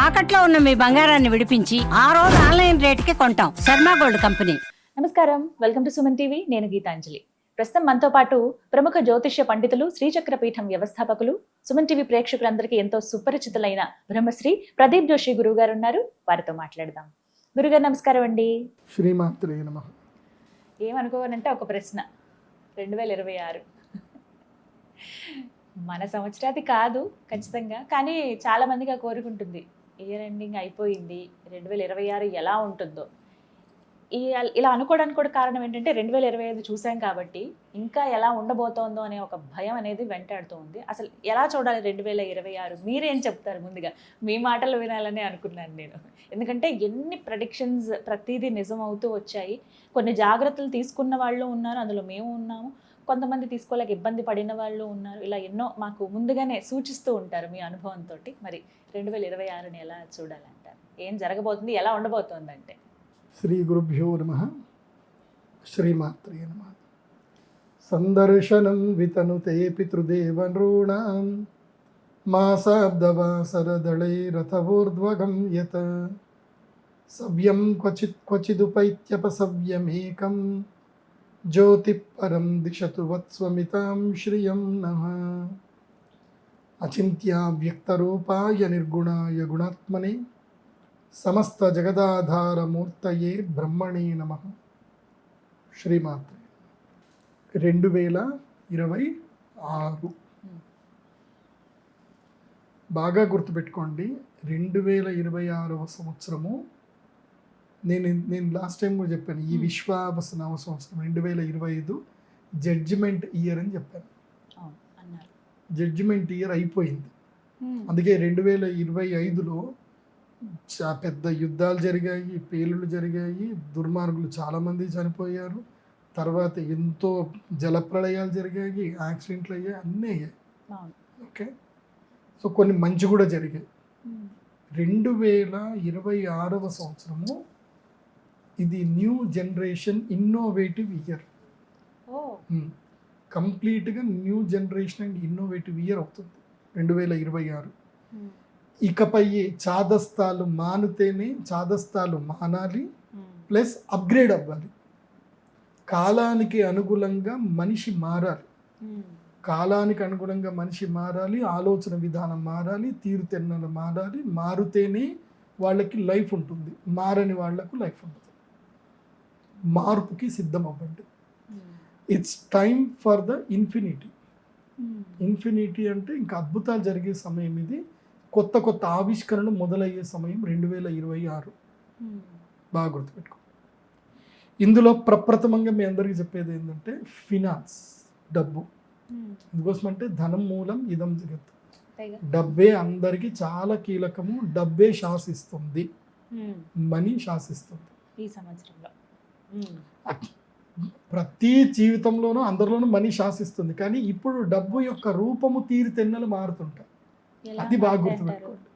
తాకట్లో ఉన్న మీ బంగారాన్ని విడిపించి ఆ రోజు ఆన్లైన్ రేటుకి కొంటాం. Sharma gold company. నమస్కారం, వెల్కమ్ టు సుమన్ టీవీ. నేను గీతాంజలి. ప్రస్తుతం మనతో పాటు ప్రముఖ జ్యోతిష్య పండితులు, శ్రీచక్ర పీఠం వ్యవస్థాపకులు, సుమన్ టీవీ ప్రేక్షకులందరికీ ఎంతో సుపరిచితులైన బ్రహ్మశ్రీ ప్రదీప్ జోషి గురువు గారు ఉన్నారు. వారితో మాట్లాడదాం. గురుగారు నమస్కారం అండి. శ్రీమాత్రే నమః. ఏమనుకోవాలంటే ఒక ప్రశ్న, 2026 మన సంవత్సరాది కాదు ఖచ్చితంగా, కానీ చాలా మందిగా కోరుకుంటుంది ఇయర్ ఎండింగ్ అయిపోయింది, 2026 ఎలా ఉంటుందో. ఇలా అనుకోవడానికి కూడా కారణం ఏంటంటే 2025 చూసాం కాబట్టి ఇంకా ఎలా ఉండబోతోందో అనే ఒక భయం అనేది వెంటాడుతూ ఉంది. అసలు ఎలా చూడాలి 2026? మీరేం చెప్తారు? ముందుగా మీ మాటలు వినాలని అనుకున్నాను నేను. ఎందుకంటే ఎన్ని ప్రెడిక్షన్స్ ప్రతిదీ నిజం అవుతూ వచ్చాయి. కొన్ని జాగ్రత్తలు తీసుకున్న వాళ్ళు ఉన్నారు, అందులో మేము ఉన్నాము. కొంతమంది తీసుకోలేక ఇబ్బంది పడిన వాళ్ళు ఉన్నారు. ఇలా ఎన్నో మాకు ముందుగానే సూచిస్తూ ఉంటారు మీ అనుభవంతో. మరి 2026ని ఎలా చూడాలంటారు? ఏం జరగబోతుంది, ఎలా ఉండబోతోంది అంటే? శ్రీ గురుభ్యో నమః. శ్రీమాత్రే నమః. సందర్శనం వితనుతే పితృదేవనృణాం మాసాబ్దవాసరదళైరథవోర్ధ్వగం యత్ సవ్యం క్వచిదుపైత్యపసవ్యమేకం జ్యోతిపరం దిశతు వత్స్వమితాం శ్రియం నః. అచింత్యావ్యక్తరూపాయ నిర్గుణాయ గుణాత్మనే సమస్త జగదాధారమూర్తయే బ్రహ్మణే నమః. శ్రీమాత్రే. 2026 బాగా గుర్తుపెట్టుకోండి. 2026వ సంవత్సరము, నేను లాస్ట్ టైం కూడా చెప్పాను, ఈ విశ్వావసనామ సంవత్సరం 2025 జడ్జిమెంట్ ఇయర్ అని చెప్పాను. జడ్జిమెంట్ ఇయర్ అయిపోయింది. అందుకే 2025లో పెద్ద యుద్ధాలు జరిగాయి, పేలుళ్ళు జరిగాయి, దుర్మార్గులు చాలామంది చనిపోయారు. తర్వాత ఎంతో జలప్రళయాలు జరిగాయి, యాక్సిడెంట్లు అయ్యాయి, అన్నీ అయ్యాయి. ఓకే, సో కొన్ని మంచి కూడా జరిగాయి. 2026వ సంవత్సరము ఇది న్యూ జనరేషన్ ఇన్నోవేటివ్ ఇయర్. కంప్లీట్గా new generation and innovative year అవుతుంది 2026. ఇకపై చాదస్తాలు మానితేనే, చాదస్తాలు మానాలి, ప్లస్ అప్గ్రేడ్ అవ్వాలి. కాలానికి అనుగుణంగా మనిషి మారాలి. కాలానికి అనుగుణంగా మనిషి మారాలి, ఆలోచన విధానం మారాలి, తీరుతెన్నులు మారాలి. మారుతేనే వాళ్ళకి లైఫ్ ఉంటుంది, మారని వాళ్లకు లైఫ్ ఉంటుంది. మార్పుకి సిద్ధం అవ్వండి. It's time for the infinity. Infinity అంటే ఇంకా అద్భుతాలు జరిగే సమయం ఇది. కొత్త కొత్త ఆవిష్కరణలు మొదలయ్యే సమయం 2026. బాగా గుర్తుపెట్టుకో. ఇందులో ప్రప్రథమంగా మీ అందరికీ చెప్పేది ఏంటంటే ఫినాన్స్, డబ్బు. ఎందుకోసం అంటే ధనం మూలం ఇదం జగత్. డబ్బే అందరికీ చాలా కీలకము. డబ్బే శాసిస్తుంది, మనీ శాసిస్తుంది ఈ సంవత్సరంలో. ప్రతి జీవితంలోనూ అందరిలోనూ మనీ శాసిస్తుంది. కానీ ఇప్పుడు డబ్బు యొక్క రూపము, తీరుతెన్నెలు మారుతుంటాయి. అది బాగా గుర్తుపెట్టుకోండి.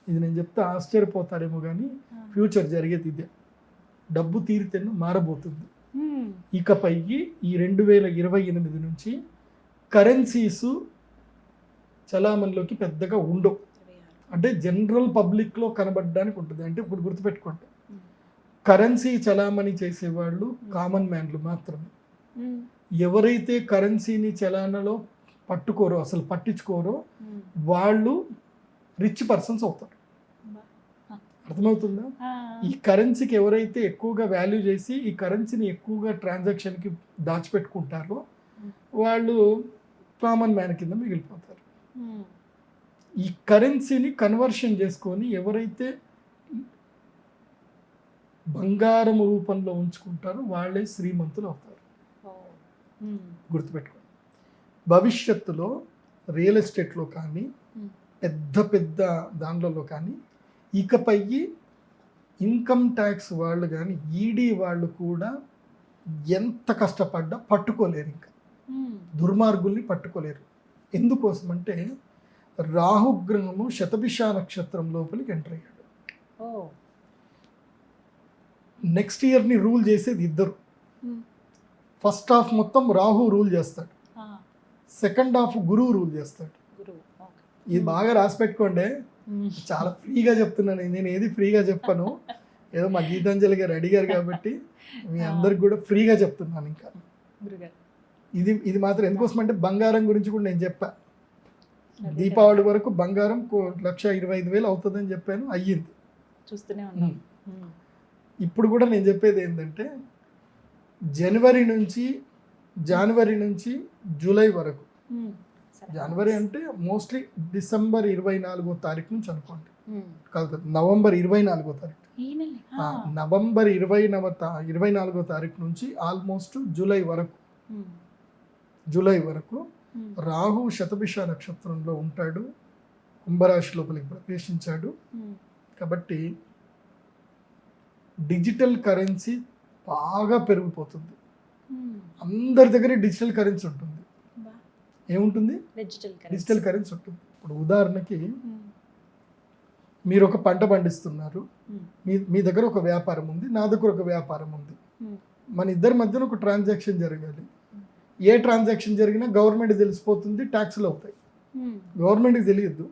ఇది నేను చెప్తే ఆశ్చర్యపోతారేమో, కానీ ఫ్యూచర్ జరిగేది ఇదే. డబ్బు తీరుతెన్ను మారబోతుంది. ఇకపై ఈ 2028 నుంచి కరెన్సీస్ చలామణిలోకి పెద్దగా ఉండవు. అంటే జనరల్ పబ్లిక్లో కనబడడానికి ఉంటుంది. అంటే ఇప్పుడు గుర్తుపెట్టుకోండి, కరెన్సీ చలామణి చేసేవాళ్ళు కామన్ మ్యాన్లు మాత్రమే. ఎవరైతే కరెన్సీని చలానలో పట్టుకోరో, అసలు పట్టించుకోరో, వాళ్ళు రిచ్ పర్సన్స్ అవుతారు. అర్థమవుతుందా? ఈ కరెన్సీకి ఎవరైతే ఎక్కువగా వాల్యూ చేసి ఈ కరెన్సీని ఎక్కువగా ట్రాన్సాక్షన్కి దాచిపెట్టుకుంటారో వాళ్ళు కామన్ మ్యాన్ కింద మిగిలిపోతారు. ఈ కరెన్సీని కన్వర్షన్ చేసుకొని ఎవరైతే బంగారం రూపంలో ఉంచుకుంటారో వాళ్ళే శ్రీమంతులు అవుతారు. గుర్తుపెట్టుకోండి. భవిష్యత్తులో రియల్ ఎస్టేట్లో కానీ, పెద్ద పెద్ద దాంట్లో కానీ, ఇకపై ఇన్కమ్ ట్యాక్స్ వాళ్ళు కానీ, ఈడీ వాళ్ళు కూడా ఎంత కష్టపడ్డా పట్టుకోలేరు. ఇంకా దుర్మార్గుల్ని పట్టుకోలేరు. ఎందుకోసం అంటే రాహుగ్రహము శతభిష నక్షత్రం లోపలికి ఎంటర్ అయ్యాడు. నెక్స్ట్ ఇయర్ని రూల్ చేసేది ఇద్దరు. ఫస్ట్ హాఫ్ మొత్తం రాహు రూల్ చేస్తాడు, సెకండ్ హాఫ్ గురువు రూల్ చేస్తాడు. ఇది బాగా రాసి పెట్టుకోండి. చాలా ఫ్రీగా చెప్తున్నాను, నేను ఏది ఫ్రీగా చెప్పను. ఏదో మా గీతాంజలి గారు అడిగారు కాబట్టి మీ అందరికి కూడా ఫ్రీగా చెప్తున్నాను. ఇంకా గురుగారు ఇది మాత్రం ఎందుకోసం అంటే బంగారం గురించి కూడా నేను చెప్పా. దీపావళి వరకు బంగారం 1,25,000 అవుతుందని చెప్పాను, అయ్యింది. చూస్తూనే ఉన్నాం. ఇప్పుడు కూడా నేను చెప్పేది ఏంటంటే జనవరి నుంచి జూలై వరకు, జనవరి అంటే మోస్ట్లీ డిసెంబర్ 24వ తారీఖు నుంచి అనుకోండి, కాదు నవంబర్ 24వ తారీఖు, నవంబర్ 24వ తారీఖు నుంచి ఆల్మోస్ట్ జూలై వరకు రాహు శతభిష నక్షత్రంలో ఉంటాడు, కుంభరాశి లోపలికి ప్రవేశించాడు. కాబట్టి డిజిటల్ కరెన్సీ బాగా పెరిగిపోతుంది. అందరి దగ్గర డిజిటల్ కరెన్సీ ఉంటుంది. ఏముంటుంది? డిజిటల్ కరెన్సీ ఉంటుంది. ఇప్పుడు ఉదాహరణకి మీరు ఒక పంట పండిస్తున్నారు, మీ దగ్గర ఒక వ్యాపారం ఉంది, నా దగ్గర ఒక వ్యాపారం ఉంది. మన ఇద్దరి మధ్యన ఒక ట్రాన్సాక్షన్ జరగాలి. ఏ ట్రాన్సాక్షన్ జరిగినా గవర్నమెంట్ తెలిసిపోతుంది, ట్యాక్స్లు అవుతాయి. గవర్నమెంట్కి తెలియద్దు,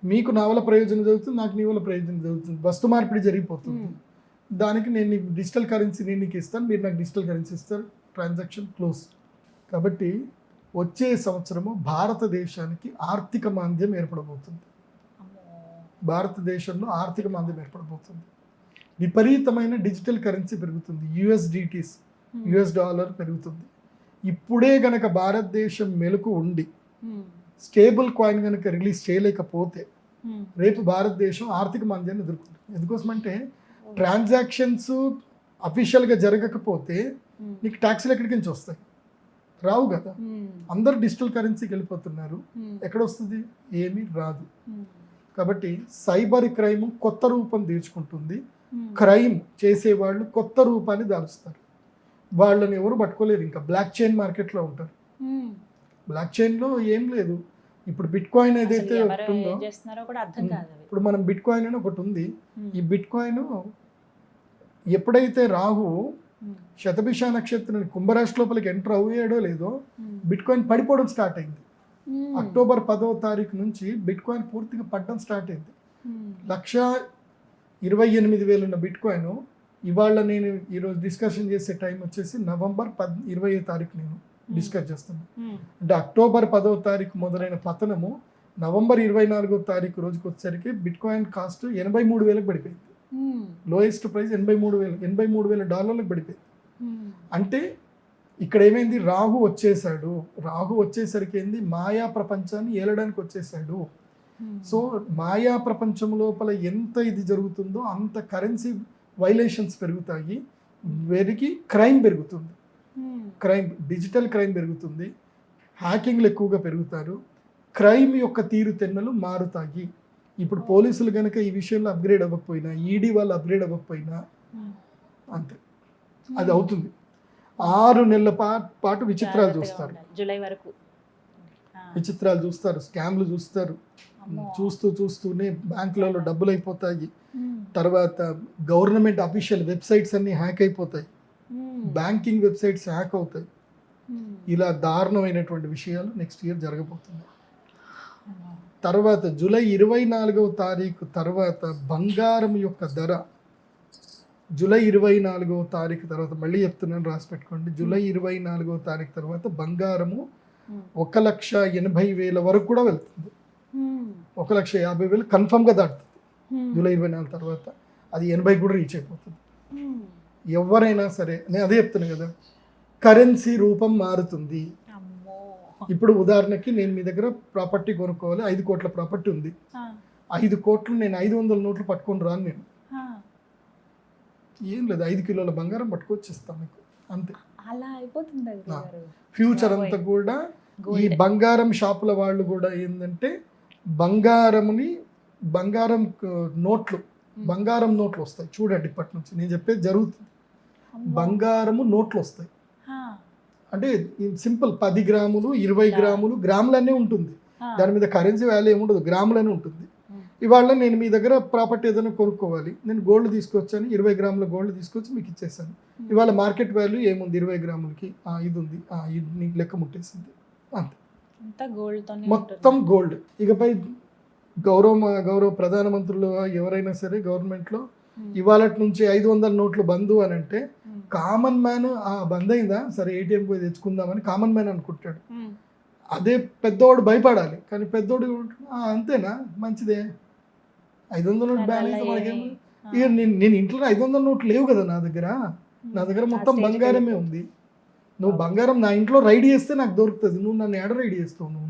మీకు నా వల్ల ప్రయోజనం జరుగుతుంది, నాకు నీ వల్ల ప్రయోజనం జరుగుతుంది, వస్తు మార్పిడి జరిగిపోతుంది. దానికి నేను డిజిటల్ కరెన్సీ నేను నీకు ఇస్తాను, మీరు నాకు డిజిటల్ కరెన్సీ ఇస్తారు, ట్రాన్సాక్షన్ క్లోజ్. కాబట్టి వచ్చే సంవత్సరము భారతదేశానికి ఆర్థిక మాంద్యం ఏర్పడబోతుంది. భారతదేశంలో ఆర్థిక మాంద్యం ఏర్పడబోతుంది. విపరీతమైన డిజిటల్ కరెన్సీ పెరుగుతుంది. USDTs, US డాలర్ పెరుగుతుంది. ఇప్పుడే గనక భారతదేశం మెలకు ఉండి స్టేబుల్ కాయిన్ కనుక రిలీజ్ చేయలేకపోతే రేపు భారతదేశం ఆర్థిక మాంద్యాన్ని ఎదుర్కొంటుంది. ఎందుకోసమంటే ట్రాన్సాక్షన్స్ అఫీషియల్గా జరగకపోతే నీకు ట్యాక్స్లు ఎక్కడికి నుంచి వస్తాయి? రావు కదా. అందరు డిజిటల్ కరెన్సీకి వెళ్ళిపోతున్నారు, ఎక్కడ వస్తుంది? ఏమీ రాదు. కాబట్టి సైబర్ క్రైమ్ కొత్త రూపం తీర్చుకుంటుంది. క్రైమ్ చేసేవాళ్ళు కొత్త రూపాన్ని దాలుస్తారు. వాళ్ళని ఎవరు పట్టుకోలేరు. ఇంకా బ్లాక్ చైన్ మార్కెట్లో ఉంటారు. బ్లాక్ చైన్లో ఏం లేదు. ఇప్పుడు బిట్ కాయిన్ ఏదైతే ఒకటి ఉందో, ఇప్పుడు మనం బిట్ కాయిన్ అని ఒకటి ఉంది. ఈ బిట్ కాయిన్ ఎప్పుడైతే రాహు శతభిష నక్షత్రం కుంభరాశి లోపలికి ఎంటర్ అయ్యాడో లేదో బిట్ కాయిన్ పడిపోవడం స్టార్ట్ అయింది. అక్టోబర్ 10వ తారీఖు నుంచి బిట్ కాయిన్ పూర్తిగా పడడం స్టార్ట్ అయింది. 1,28,000 ఉన్న బిట్ కాయిన్ ఇవాళ నేను ఈరోజు డిస్కషన్ చేసే టైం వచ్చేసి నవంబర్ 20వ తారీఖు నేను డిస్కస్ చేస్తున్నాను. అంటే అక్టోబర్ 10వ తారీఖు మొదలైన పతనము నవంబర్ 24వ తారీఖు రోజుకి వచ్చేసరికి బిట్ కాయిన్ కాస్ట్ 83,000కి పడిపోయింది. లోయెస్ట్ ప్రైస్ 83,000 డాలర్లకు పడిపోయింది. అంటే ఇక్కడ ఏమైంది? రాహు వచ్చేసాడు. రాహు వచ్చేసరికి ఏంది? మాయా ప్రపంచాన్ని ఏలడానికి వచ్చేసాడు. సో మాయా ప్రపంచం లోపల ఎంత ఇది జరుగుతుందో అంత కరెన్సీ వైలేషన్స్ పెరుగుతాయి, క్రైమ్ పెరుగుతుంది. డిజిటల్ క్రైమ్ పెరుగుతుంది, హ్యాకింగ్లు ఎక్కువగా పెరుగుతారు, క్రైమ్ యొక్క తీరుతెన్నులు మారుతాయి. ఇప్పుడు పోలీసులు కనుక ఈ విషయంలో అప్గ్రేడ్ అవ్వకపోయినా, ఈడీ వాళ్ళు అప్గ్రేడ్ అవ్వకపోయినా అంతే, అది అవుతుంది. 6 నెలల పాటు విచిత్రాలు చూస్తారు. జూలై వరకు విచిత్రాలు చూస్తారు, స్కామ్లు చూస్తారు. చూస్తూనే బ్యాంకులలో డబ్బులు అయిపోతాయి. తర్వాత గవర్నమెంట్ అఫీషియల్ వెబ్సైట్స్ అన్ని హ్యాక్ అయిపోతాయి, బ్యాంకింగ్ వెబ్సైట్స్ హ్యాక్ అవుతాయి. ఇలా దారుణమైనటువంటి విషయాలు నెక్స్ట్ ఇయర్ జరగబోతున్నాయి. తర్వాత జూలై 24వ తారీఖు తర్వాత బంగారం యొక్క ధర, జూలై 24వ తారీఖు తర్వాత, మళ్ళీ చెప్తున్నాను రాసి పెట్టుకోండి, జూలై 24వ తారీఖు తర్వాత బంగారము 1,80,000 వరకు కూడా వెళ్తుంది. 1,50,000 కన్ఫర్మ్గా దాటుతుంది. జూలై 24 తర్వాత అది 80 కూడా రీచ్ అయిపోతుంది. ఎవరైనా సరే, నేను అదే చెప్తున్నాను కదా, కరెన్సీ రూపం మారుతుంది. ఇప్పుడు ఉదాహరణకి నేను మీ దగ్గర ప్రాపర్టీ కొనుక్కోవాలి, 5 కోట్ల ప్రాపర్టీ ఉంది. 5 కోట్లు నేను 500 నోట్లు పట్టుకొని రాను. నేను ఏం లేదు, 5 కిలోల బంగారం పట్టుకొచ్చిస్తాను మీకు, అంతే. అలా అయిపోతుంది. ఫ్యూచర్ అంతా కూడా ఈ బంగారం షాపుల వాళ్ళు కూడా ఏంటంటే బంగారం నోట్లు వస్తాయి. చూడండి, ఇప్పటి నుంచి నేను చెప్పేది జరుగుతుంది. బంగారము నోట్లు వస్తాయి. అంటే సింపుల్ 10 గ్రాములు 20 గ్రాములు గ్రాములనే ఉంటుంది. దాని మీద కరెన్సీ వాల్యూ ఏముండదు, గ్రాములనే ఉంటుంది. ఇవాళ నేను మీ దగ్గర ప్రాపర్టీ ఏదైనా కొనుక్కోవాలి, నేను గోల్డ్ తీసుకొచ్చాను, 20 గ్రాముల గోల్డ్ తీసుకొచ్చి మీకు ఇచ్చేసాను. ఇవాళ మార్కెట్ వాల్యూ ఏముంది? 20 గ్రాములకి ఇది ఉంది, ఇది నీకు లెక్క ముట్టేసింది, అంతే. మొత్తం గోల్డ్. ఇకపై గౌరవ ప్రధానమంత్రులు ఎవరైనా సరే గవర్నమెంట్లో ఇవాళ నుంచి 500 నోట్లు బంద్ అని అంటే కామన్ మ్యాన్ బంద్ అయిందా సరే ఏటీఎం పోయి తెచ్చుకుందామని కామన్ మ్యాన్ అనుకుంటాడు. అదే పెద్దోడు భయపడాలి, కానీ పెద్దోడు అంతేనా మంచిదే 500 నోట్ బ్యాన్ అయితే మనకేం. ఇక నేను ఇంట్లో 500 నోట్లు లేవు కదా నా దగ్గర మొత్తం బంగారమే ఉంది. నువ్వు బంగారం నా ఇంట్లో రైడ్ చేస్తే నాకు దొరుకుతుంది, నువ్వు నన్ను ఎడ రైడ్ చేస్తావు, నువ్వు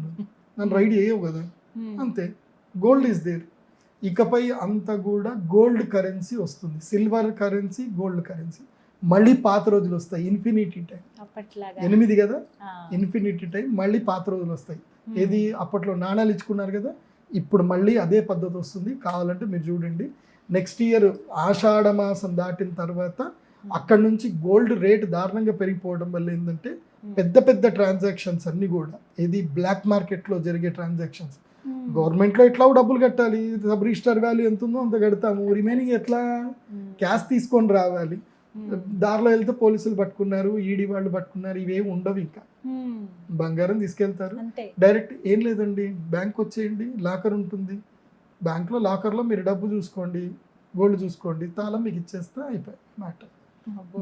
నన్ను రైడ్ చేయవు కదా, అంతే. Gold is there. ఇకపై అంతా కూడా గోల్డ్ కరెన్సీ వస్తుంది, సిల్వర్ కరెన్సీ, గోల్డ్ కరెన్సీ. మళ్ళీ పాత రోజులు వస్తాయి, ఇన్ఫినిటీ టైం. 8 కదా, ఇన్ఫినిటీ టైం. మళ్ళీ పాత రోజులు వస్తాయి. ఏది అప్పట్లో నాణాలు ఇచ్చుకున్నారు కదా, ఇప్పుడు మళ్ళీ అదే పద్ధతి వస్తుంది. కావాలంటే మీరు చూడండి, నెక్స్ట్ ఇయర్ ఆషాఢ మాసం దాటిన తర్వాత అక్కడ నుంచి గోల్డ్ రేట్ దారుణంగా పెరిగిపోవడం వల్ల ఏంటంటే పెద్ద పెద్ద ట్రాన్సాక్షన్స్ అన్నీ కూడా ఏది బ్లాక్ మార్కెట్లో జరిగే ట్రాన్సాక్షన్స్. గవర్నమెంట్లో ఎట్లా డబ్బులు కట్టాలి, సబ్ రిజిస్టర్ వాల్యూ ఎంత ఉందో అంత కడతాము, రిమైనింగ్ ఎట్లా క్యాష్ తీసుకొని రావాలి. దారిలో వెళ్తే పోలీసులు పట్టుకున్నారు, ఈడీ వాళ్ళు పట్టుకున్నారు, ఇవేమి ఉండవు. ఇంకా బంగారం తీసుకెళ్తారు డైరెక్ట్. ఏం లేదండి, బ్యాంక్ వచ్చేయండి, లాకర్ ఉంటుంది, బ్యాంక్లో లాకర్లో మీరు డబ్బు చూసుకోండి, గోల్డ్ చూసుకోండి, తాళం మీకు ఇచ్చేస్తే అయిపోయి matter.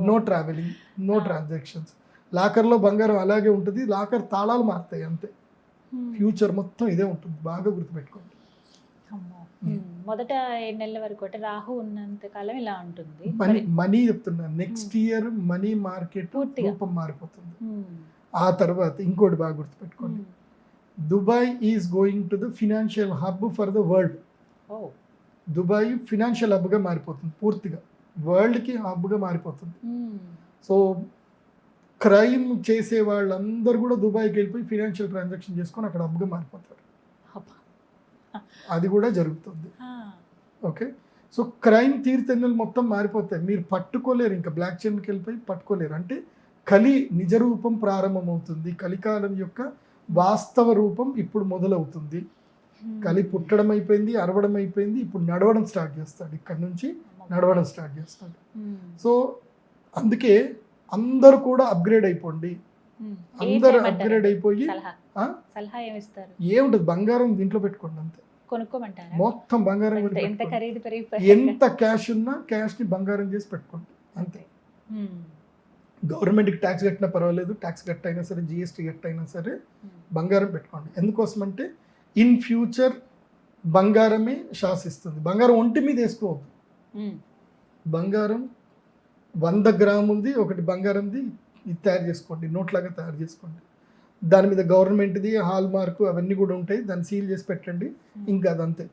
No travelling, no transactions. లాకర్లో బంగారం అలాగే ఉంటుంది, లాకర్ తాళాలు మారుతాయి అంతే. ఫ్యూచర్ మొత్తం ఇదే ఉంటుంది, బాగా గుర్తుపెట్టుకోండి. మొదట 7 నెలల వరకు అంటే రాహు ఉన్నంత కాలం ఇలా ఉంటుంది. మనీ చెప్తున్నా, నెక్స్ట్ ఇయర్ మనీ మార్కెట్ రూపం మారిపోతుంది. ఆ తర్వాత ఇంకోటి బాగా గుర్తుపెట్టుకోండి, Dubai is going to the financial hub for the world. Dubai financial హబ్గా మారిపోతుంది, పూర్తిగా వరల్డ్కి హబ్గా మారిపోతుంది. సో క్రైమ్ చేసే వాళ్ళందరూ కూడా దుబాయ్కి వెళ్ళిపోయి ఫినాన్షియల్ ట్రాన్సాక్షన్ చేసుకొని అక్కడ హబ్గా మారిపోతారు. అది కూడా జరుగుతుంది. ఓకే, సో క్రైమ్ తీరుతెన్నులు మొత్తం మారిపోతాయి, మీరు పట్టుకోలేరు, ఇంకా బ్లాక్ చైన్కి వెళ్ళిపోయి పట్టుకోలేరు. అంటే కలి నిజ రూపం ప్రారంభమవుతుంది, కలికాలం యొక్క వాస్తవ రూపం ఇప్పుడు మొదలవుతుంది. కలి పుట్టడం అయిపోయింది, అరవడం అయిపోయింది, ఇప్పుడు నడవడం స్టార్ట్ చేస్తాడు, ఇక్కడ నుంచి నడవడం స్టార్ట్ చేస్తాడు. సో అందుకే అందరూ కూడా అప్గ్రేడ్ అయిపోండి, అందరూ అప్గ్రేడ్ అయిపోయి ఏముంటుంది, బంగారం దీంట్లో పెట్టుకోండి అంతే, మొత్తం బంగారం. ఎంత క్యాష్ ఉన్నా క్యాష్ని బంగారం చేసి పెట్టుకోండి అంతే. గవర్నమెంట్కి ట్యాక్స్ కట్టినా పర్వాలేదు, ట్యాక్స్ కట్టైనా సరే, జిఎస్టీ కట్టైనా సరే బంగారం పెట్టుకోండి. ఎందుకోసం అంటే ఇన్ ఫ్యూచర్ బంగారమే శాసిస్తుంది. బంగారం ఒంటి మీద వేసుకోవద్దు. బంగారం 100 గ్రాములది ఒకటి బంగారంది ఇది తయారు చేసుకోండి, నోట్లాగా తయారు చేసుకోండి. దాని మీద గవర్నమెంట్ది హాల్ మార్కు అవన్నీ కూడా ఉంటాయి, దాన్ని సీల్ చేసి పెట్టండి. ఇంకా అదంతే.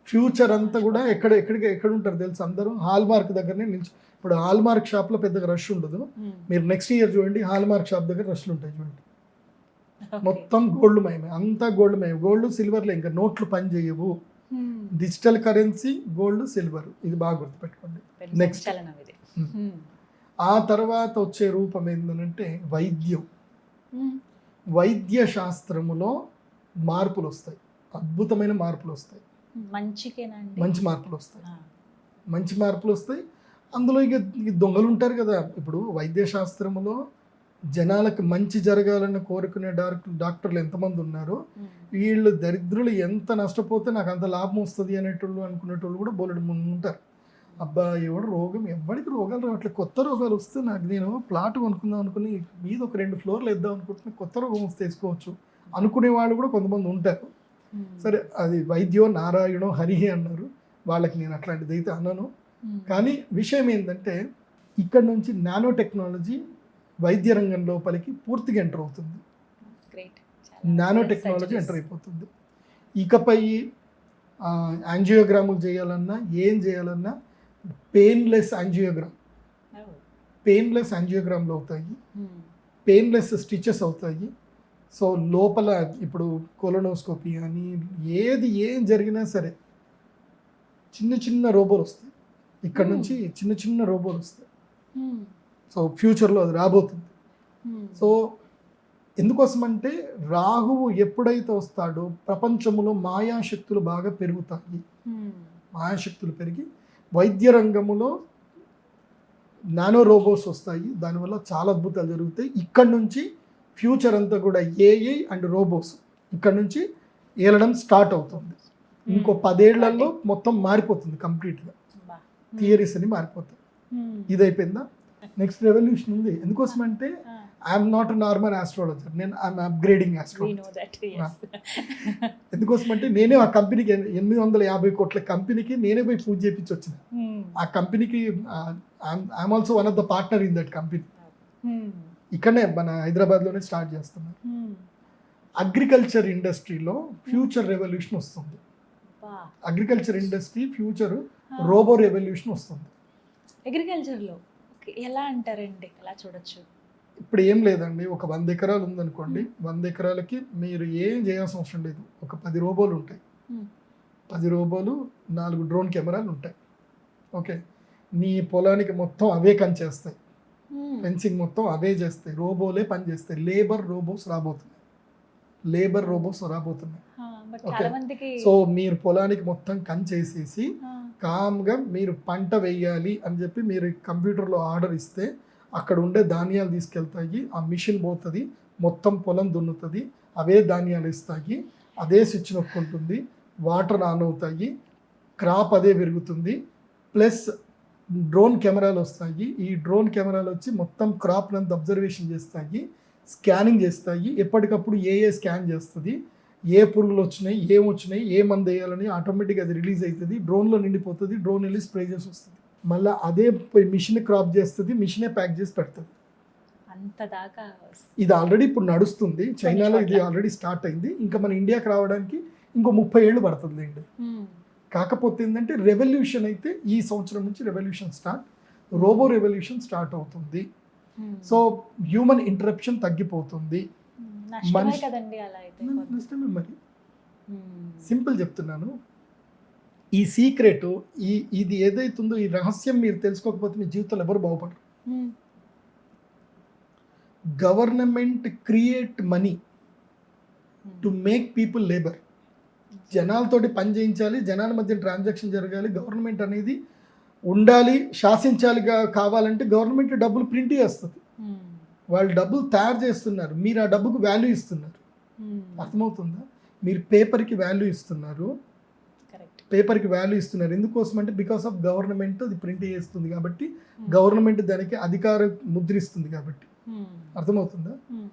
ఫ్యూచర్ అంతా కూడా ఎక్కడ ఉంటారు తెలుసు, అందరూ హాల్ మార్క్ దగ్గరనే నిల్చు. ఇప్పుడు హాల్ మార్క్ షాప్లో పెద్దగా రష్ ఉండదు, మీరు నెక్స్ట్ ఇయర్ చూడండి హాల్ మార్క్ షాప్ దగ్గర రష్లు ఉంటాయి చూడండి. మొత్తం గోల్డ్ మయమే, అంతా గోల్డ్ మయం. గోల్డ్ సిల్వర్లో ఇంకా నోట్లు పని చేయవు. డిజిటల్ కరెన్సీ గోల్డ్ సిల్వర్, ఇది బాగా గుర్తుపెట్టుకోండి. నెక్స్ట్ ఆ తర్వాత వచ్చే రూపం ఏంటంటే వైద్యం. వైద్య శాస్త్రములో మార్పులు వస్తాయి, అద్భుతమైన మార్పులు వస్తాయి, మంచి మార్పులు వస్తాయి, మంచి మార్పులు వస్తాయి. అందులో ఇక దొంగలు ఉంటారు కదా. ఇప్పుడు వైద్య శాస్త్రములో జనాలకు మంచి జరగాలని కోరుకునే డాక్టర్లు ఎంతమంది ఉన్నారో, వీళ్ళు దరిద్రులు ఎంత నష్టపోతే నాకు అంత లాభం వస్తుంది అనేటోళ్ళు అనుకునేటోళ్ళు కూడా బోలెడు ముందు ఉంటారు. అబ్బా ఎవడు రోగం, ఎవరికి రోగాలు రావట్లేదు, కొత్త రోగాలు వస్తే నాకు నేను ప్లాట్ కొనుక్కుందాం అనుకుని మీద ఒక 2 ఫ్లోర్లు వేద్దాం అనుకుంటున్నా, కొత్త రోగం వస్తే వేసుకోవచ్చు అనుకునే వాళ్ళు కూడా కొంతమంది ఉంటారు. సరే, అది వైద్యో నారాయణో హరిహే అన్నారు, వాళ్ళకి నేను అట్లాంటిది అయితే అన్నాను. కానీ విషయం ఏంటంటే ఇక్కడ నుంచి నానో టెక్నాలజీ వైద్య రంగం లోపలికి పూర్తిగా ఎంటర్ అవుతుంది. నానో టెక్నాలజీ ఎంటర్ అయిపోతుంది. ఇకపై యాంజియోగ్రాములు చేయాలన్నా ఏం చేయాలన్నా పెయిన్లెస్ యాంజియోగ్రామ్లు అవుతాయి, పెయిన్లెస్ స్టిచెస్ అవుతాయి. సో లోపల ఇప్పుడు కొలోనోస్కోపీ అని ఏం జరిగినా సరే చిన్న చిన్న రోబోలు వస్తాయి, ఇక్కడ నుంచి చిన్న చిన్న రోబోలు వస్తాయి. సో ఫ్యూచర్లో అది రాబోతుంది. సో ఎందుకోసమంటే రాహువు ఎప్పుడైతే వస్తాడో ప్రపంచంలో మాయాశక్తులు బాగా పెరుగుతాయి. మాయాశక్తులు పెరిగి వైద్య రంగంలో నానో రోబోట్స్ వస్తాయి, దానివల్ల చాలా అద్భుతాలు జరుగుతాయి. ఇక్కడ నుంచి ఫ్యూచర్ అంతా కూడా ఏఐ అండ్ రోబోట్స్ ఇక్కడ నుంచి ఏలడం స్టార్ట్ అవుతుంది. ఇంకో 10 ఏళ్లలో మొత్తం మారిపోతుంది కంప్లీట్గా, బా. థియరీస్ అని మారిపోతాయి. Hmm. ఇది అయిపోయిందా, నెక్స్ట్ రెవల్యూషన్ ఉంది. ఎందుకోసం అంటే Ah, I'm not normal astrologer, నేను I'm upgrading we astrologer. know that, yes. ఎందుకోసం అంటే నేనే ఆ కంపెనీకి 850 కోట్ల కంపెనీకి నేనే పోయి పూజ చేయించి వచ్చిన. Hmm. ఆ కంపెనీకి I'm also one of the partner in that company. Hmm. ఇక్కడనే మన హైదరాబాద్లోనే స్టార్ట్ చేస్తున్నారు. Hmm. అగ్రికల్చర్ ఇండస్ట్రీలో ఫ్యూచర్ రెవల్యూషన్ వస్తుంది. బా. Agriculture industry future Ah. Robo revolution వస్తుంది. అగ్రికల్చర్లో ఎలా అంటారండి, ఎలా చూడొచ్చు? ఇప్పుడు ఏం లేదండి, ఒక 100 ఎకరాలు ఉందనుకోండి, 100 ఎకరాలకి మీరు ఏం చేయాల్సిన అవసరం లేదు. ఒక 10 రోబోలు ఉంటాయి, Hmm. 10 రోబోలు, 4 డ్రోన్ కెమెరాలు ఉంటాయి. ఓకే, నీ పొలానికి మొత్తం అవే చేస్తాయి, Hmm. ఫెన్సింగ్ మొత్తం అవే చేస్తాయి, రోబోలే పని చేస్తాయి. లేబర్ రోబోస్ రాబోతున్నాయి. Ah, but Okay. చాలా మందికి సో మీరు పొలానికి మొత్తం చేసేసి Ah. కామ్గా మీరు పంట వేయాలి అని చెప్పి మీరు కంప్యూటర్లో ఆర్డర్ ఇస్తే అక్కడ ఉండే ధాన్యాలు తీసుకెళ్తాయి, ఆ మిషన్ పోతుంది, మొత్తం పొలం దున్నుతుంది, అవే ధాన్యాలు ఇస్తాయి, అదే స్విచ్ నొక్కుంటుంది, వాటర్ ఆన్ అవుతాయి, క్రాప్ అదే పెరుగుతుంది. ప్లస్ డ్రోన్ కెమెరాలు వస్తాయి, ఈ డ్రోన్ కెమెరాలు వచ్చి మొత్తం క్రాప్ నంత అబ్జర్వేషన్ చేస్తాయి, స్కానింగ్ చేస్తాయి, ఎప్పటికప్పుడు ఏ స్కాన్ చేస్తుంది, ఏ పురుగులు వచ్చినాయి, ఏమొచ్చినాయి, ఏ మందు వేయాలని ఆటోమేటిక్గా అది రిలీజ్ అవుతుంది, డ్రోన్లో నిండిపోతుంది, డ్రోన్ వెళ్ళి స్ప్రే చేసి వస్తుంది, మళ్ళీ అదే మిషన్ క్రాప్ చేస్తుంది, మిషనే ప్యాక్ చేసి పెడుతుంది. అంత దాకా ఇది ఆల్రెడీ ఇప్పుడు నడుస్తుంది, చైనాలో ఇది ఆల్రెడీ స్టార్ట్ అయింది. ఇంకా మన ఇండియాకి రావడానికి ఇంకో 30 ఏళ్ళు పడుతుంది అండి. కాకపోతే ఏంటంటే రెవల్యూషన్ అయితే ఈ సంవత్సరం నుంచి రెవల్యూషన్ రోబో రెవల్యూషన్ స్టార్ట్ అవుతుంది. సో హ్యూమన్ ఇంటరప్షన్ తగ్గిపోతుంది. నష్టమే మనిషి- కదండి అలా అయితే. నష్టమే మరి. Hmm. సింపుల్ చెప్తున్నాను, ఈ సీక్రెట్ ఇది ఏదైతుందో ఈ రహస్యం మీరు తెలుసుకోకపోతే మీ జీవితంలో ఎవరు బాగుపడరు. Hmm. Government create money to make people labour. జనాలతోటి పని చేయించాలి, జనాల మధ్య ట్రాన్సాక్షన్ జరగాలి, గవర్నమెంట్ అనేది ఉండాలి, శాసించాలి. కావాలంటే గవర్నమెంట్ డబ్బులు ప్రింట్ చేస్తుంది, Hmm. వాళ్ళు డబ్బులు తయారు చేస్తున్నారు, మీరు ఆ డబ్బుకు వాల్యూ ఇస్తున్నారు. Hmm. అర్థమవుతుందా? మీరు పేపర్కి వాల్యూ ఇస్తున్నారు, Correct. పేపర్కి వాల్యూ ఇస్తున్నారు. ఎందుకోసం అంటే బికాస్ ఆఫ్ గవర్నమెంట్ అది ప్రింట్ చేస్తుంది కాబట్టి, Hmm. గవర్నమెంట్ దానికి అధికారం ముద్రిస్తుంది కాబట్టి. Hmm. అర్థమవుతుందా? Hmm.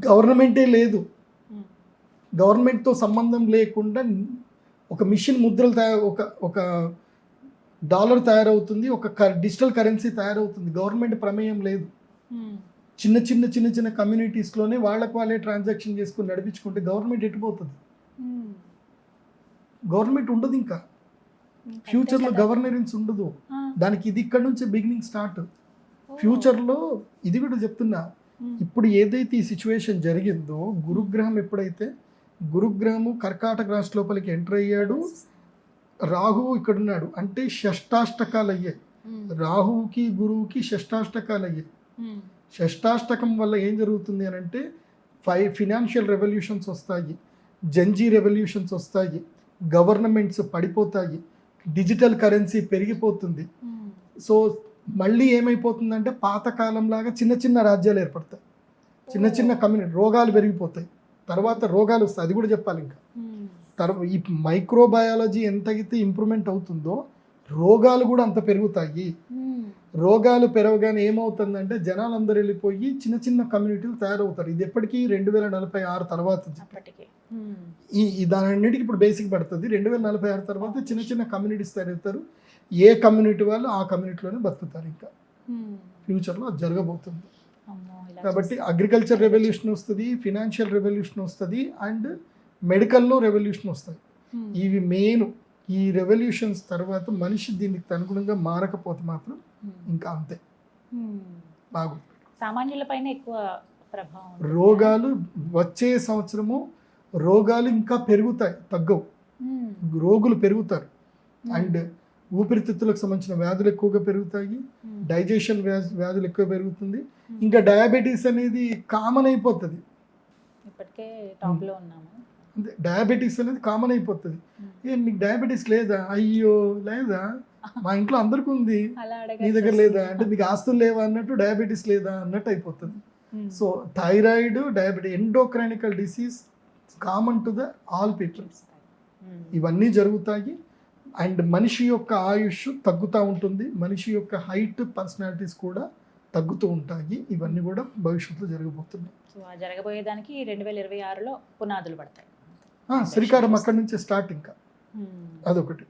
గవర్నమెంటే లేదు, Hmm. గవర్నమెంట్తో సంబంధం లేకుండా ఒక మిషన్ ముద్రలు ఒక డాలర్ తయారవుతుంది, ఒక డిజిటల్ కరెన్సీ తయారవుతుంది. గవర్నమెంట్ ప్రమేయం లేదు. Hmm. చిన్న కమ్యూనిటీస్లోనే వాళ్ళే ట్రాన్సాక్షన్ చేసుకుని నడిపించుకుంటే గవర్నమెంట్ ఎటుపోతుంది? Hmm. గవర్నమెంట్ ఉండదు, ఇంకా అంతే ఫ్యూచర్లో కదా. గవర్నరెన్స్ ఉండదు. Ah. దానికి ఇది ఇక్కడ నుంచే బిగినింగ్ స్టార్ట్. Oh. ఫ్యూచర్లో ఇది కూడా చెప్తున్నా, Hmm. ఇప్పుడు ఏదైతే ఈ సిచ్యువేషన్ జరిగిందో, గురుగ్రహం ఎప్పుడైతే గురుగ్రహము కర్కాటక రాశి లోపలికి ఎంటర్ అయ్యాడు, రాహువు ఇక్కడ ఉన్నాడు అంటే షష్టాష్టకాలు అయ్యాయి. Hmm. రాహువుకి గురువుకి షష్టాష్టకాలు అయ్యాయి. Hmm. షష్టాష్టకం వల్ల ఏం జరుగుతుంది అని అంటే ఫినాన్షియల్ రెవల్యూషన్స్ వస్తాయి, జంజీ రెవల్యూషన్స్ వస్తాయి, గవర్నమెంట్స్ పడిపోతాయి, డిజిటల్ కరెన్సీ పెరిగిపోతుంది. Hmm. సో మళ్ళీ ఏమైపోతుందంటే పాతకాలంలాగా చిన్న రాజ్యాలు ఏర్పడతాయి, చిన్న కమ్యూనిటీ, రోగాలు పెరిగిపోతాయి, తర్వాత రోగాలు వస్తాయి. అది కూడా చెప్పాలి. ఇంకా Hmm. ఈ మైక్రోబయాలజీ ఎంతైతే ఇంప్రూవ్మెంట్ అవుతుందో రోగాలు కూడా అంత పెరుగుతాయి. Hmm. రోగాలు పెరగగానే ఏమవుతుందంటే జనాలందరూ వెళ్ళిపోయి చిన్న కమ్యూనిటీలు తయారవుతారు. ఇది ఎప్పటికీ 2046 తర్వాత అప్పటికి. Hmm. దానన్నిటికీ ఇప్పుడు బేసిక్ పడుతుంది. 2046 తర్వాత చిన్న కమ్యూనిటీస్ తయారవుతారు. ఏ కమ్యూనిటీ వాళ్ళు ఆ కమ్యూనిటీలోనే బతుకుతారు. ఇంకా Hmm. ఫ్యూచర్లో అది జరగబోతుంది. అమ్మో, ఇలా కాబట్టి చూస్తే- అగ్రికల్చర్ రెవల్యూషన్ వస్తుంది, ఫినాన్షియల్ రెవల్యూషన్ వస్తుంది, అండ్ మెడికల్లో రెవల్యూషన్ వస్తాయి. Hmm. ఇవి మెయిన్. ఈ రెవల్యూషన్స్ తర్వాత మనిషి దీనికి అనుగుణంగా మారకపోతే మాత్రం Hmm. ఇంకా అంతే. Hmm. బాగుంది. సామాన్యులపైన ఎక్కువ ప్రభావం ఉంటుంది. రోగాలు వచ్చే సంవత్సరము రోగాలు ఇంకా పెరుగుతాయి, తగ్గవు. Hmm. రోగులు పెరుగుతారు. Hmm. అండ్ ఊపిరితిత్తులకు సంబంధించిన వ్యాధులు ఎక్కువగా పెరుగుతాయి, Hmm. డైజెషన్ వ్యాధులు ఎక్కువ పెరుగుతుంది. Hmm. ఇంకా డయాబెటీస్ అనేది కామన్ అయిపోతుంది. ఇప్పటికే టాప్ లో ఉన్నాము. అంటే డయాబెటీస్ అనేది కామన్ అయిపోతుంది. Hmm. నీకు డయాబెటీస్ లేదా? అయ్యో లేదా, మా ఇంట్లో అందరికీ ఉంది, అలా నీ దగ్గర లేదా అంటే మీకు ఆస్తులు లేవా అన్నట్టు, డయాబెటీస్ లేదా అన్నట్టు అయిపోతుంది. Hmm. So thyroid, diabetes, endocrinical disease common to the all people. ఇవన్నీ జరుగుతాయి. అండ్ మనిషి యొక్క ఆయుష్ తగ్గుతూ ఉంటుంది, మనిషి యొక్క హైట్, పర్సనాలిటీస్ కూడా తగ్గుతూ ఉంటాయి. ఇవన్నీ కూడా భవిష్యత్తులో జరగబోతున్నాయి. సో ఆ జరగబోయేదానికి 2026లో పునాదులు పడతాయి. శ్రీకారం అక్కడి నుంచే స్టార్ట్. ఇంకా అదొకటి.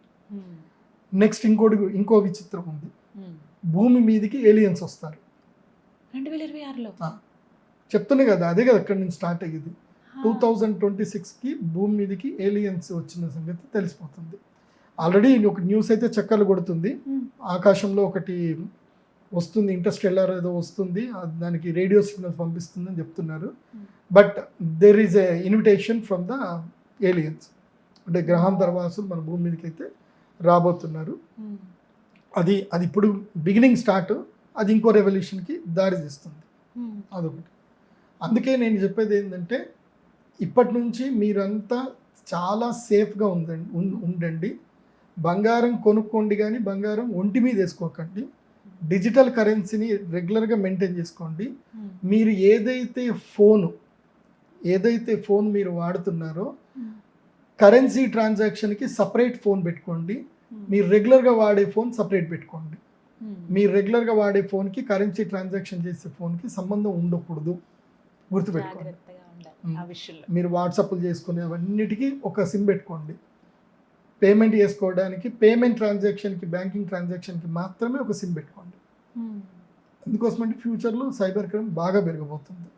నెక్స్ట్ ఇంకో విచిత్రం ఉంది. భూమి మీదకి ఏలియన్స్ వస్తారు 2026లో. చెప్తున్నా కదా, అదే కదా అక్కడి నుంచి స్టార్ట్ అయ్యేది. 2026కి భూమి మీదకి ఏలియన్స్ వచ్చిన సంగతి తెలిసిపోతుంది. ఆల్రెడీ ఒక న్యూస్ అయితే చక్కర్లు కొడుతుంది. ఆకాశంలో ఒకటి వస్తుంది, ఇంటర్స్టెల్లార్ ఏదో వస్తుంది, దానికి రేడియో సిగ్నల్స్ పంపిస్తుందని చెప్తున్నారు. But there is a invitation from the aliens, అంటే గ్రహాంతరవాసులు మన భూమి మీదకి అయితే రాబోతున్నారు. అది ఇప్పుడు బిగినింగ్ స్టార్ట్, అది ఇంకో రెవల్యూషన్కి దారి తీస్తుంది. అదొకటి. అందుకే నేను చెప్పేది ఏంటంటే, ఇప్పటి నుంచి మీరంతా చాలా సేఫ్గా ఉండండి. బంగారం కొనుక్కోండి, కానీ బంగారం ఒంటి మీద వేసుకోకండి. డిజిటల్ కరెన్సీని రెగ్యులర్గా మెయింటైన్ చేసుకోండి. మీరు ఏదైతే ఫోన్ మీరు వాడుతున్నారో, కరెన్సీ ట్రాన్సాక్షన్కి సపరేట్ ఫోన్ పెట్టుకోండి. మీరు రెగ్యులర్గా వాడే ఫోన్ సపరేట్ పెట్టుకోండి. మీరు రెగ్యులర్గా వాడే ఫోన్కి, కరెన్సీ ట్రాన్సాక్షన్ చేసే ఫోన్కి సంబంధం ఉండకూడదు, గుర్తుపెట్టుకోండి. మీరు వాట్సాప్లు చేసుకునే అవన్నిటికీ ఒక సిమ్ పెట్టుకోండి. పేమెంట్ చేసుకోవడానికి, పేమెంట్ ట్రాన్సాక్షన్కి, బ్యాంకింగ్ ట్రాన్సాక్షన్కి మాత్రమే ఒక సిమ్ పెట్టుకోండి. ఎందుకోసమంటే ఫ్యూచర్లో సైబర్ క్రైమ్ బాగా పెరగబోతుంది.